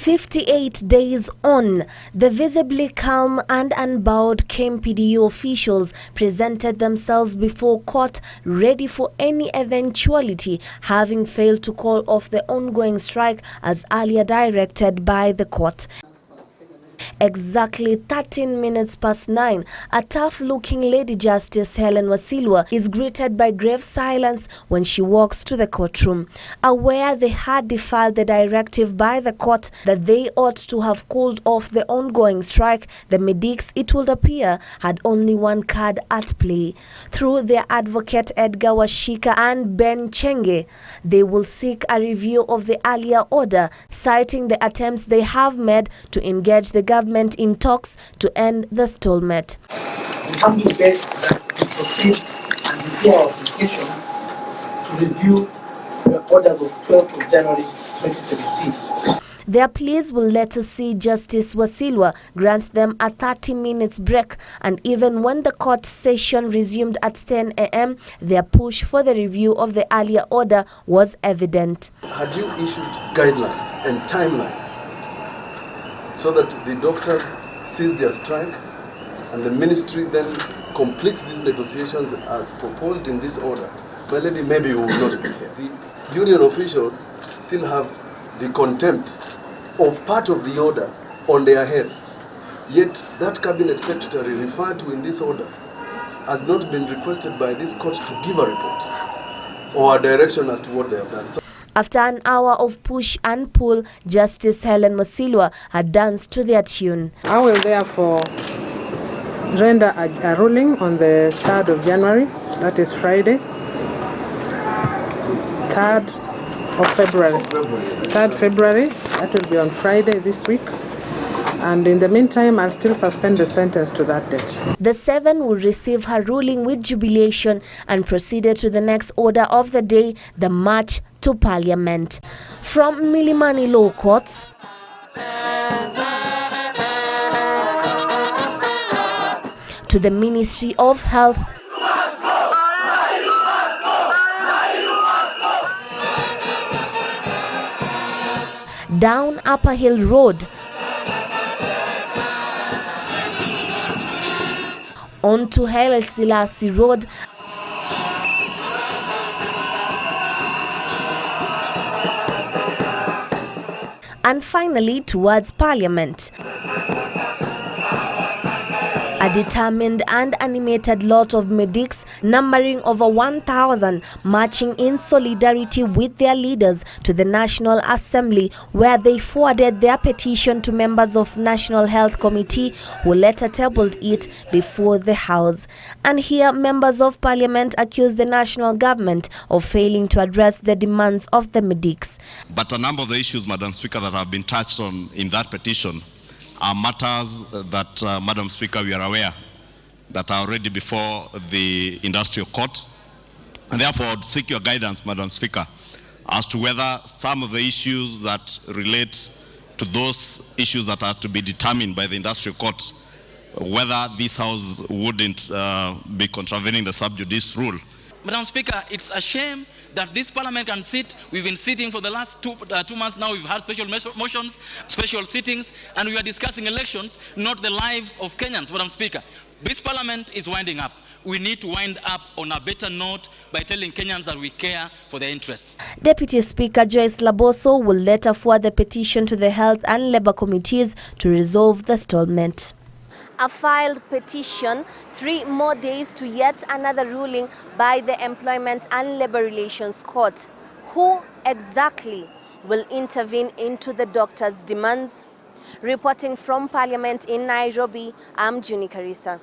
58 days on, the visibly calm and unbowed KMPDU officials presented themselves before court ready for any eventuality, having failed to call off the ongoing strike as earlier directed by the court. Exactly 13 minutes past 9, a tough-looking Lady Justice Helen Wasilwa is greeted by grave silence when she walks to the courtroom. Aware they had defied the directive by the court that they ought to have called off the ongoing strike, the medics, it would appear, had only one card at play. Through their advocate Edgar Wachika and Ben Chenge, they will seek a review of the earlier order, citing the attempts they have made to engage the government in talks to end the stalemate. We humbly beg that we proceed and review our application to review the orders of 12th of January 2017. Their pleas will later see Justice Wasilwa grant them a 30-minute break, and even when the court session resumed at 10 a.m., their push for the review of the earlier order was evident. Had you issued guidelines and timelines so that the doctors cease their strike and the ministry then completes these negotiations as proposed in this order, my lady, maybe you will not be here. The union officials still have the contempt of part of the order on their heads. Yet that cabinet secretary referred to in this order has not been requested by this court to give a report or a direction as to what they have done. After an hour of push and pull, Justice Helen Wasilwa had danced to their tune. I will therefore render a ruling on the 3rd of January, that is Friday, 3rd of February. 3rd February, that will be on Friday this week. And in the meantime, I'll still suspend the sentence to that date. The 7 will receive her ruling with jubilation and proceeded to the next order of the day, the march to Parliament. From Milimani Law Courts to the Ministry of Health, down Upper Hill Road, onto Haile Selassie Road, and finally towards Parliament. A determined and animated lot of medics, numbering over 1,000, marching in solidarity with their leaders to the National Assembly, where they forwarded their petition to members of National Health Committee, who later tabled it before the House. And here, members of Parliament accused the national government of failing to address the demands of the medics. But a number of the issues, Madam Speaker, that have been touched on in that petition are matters that, Madam Speaker, we are aware that are already before the industrial court. And therefore, I would seek your guidance, Madam Speaker, as to whether some of the issues that relate to those issues that are to be determined by the industrial court, whether this House wouldn't be contravening the sub judice rule. Madam Speaker, it's a shame that this Parliament can sit. We've been sitting for the last two months now. We've had special motions, special sittings, and we are discussing elections, not the lives of Kenyans. Madam Speaker, this Parliament is winding up. We need to wind up on a better note by telling Kenyans that we care for their interests. Deputy Speaker Joyce Laboso will later forward the petition to the Health and Labour Committees to resolve the stalemate. A filed petition, 3 more days to yet another ruling by the Employment and Labour Relations Court. Who exactly will intervene into the doctors' demands? Reporting from Parliament in Nairobi, I'm Juney Karisa.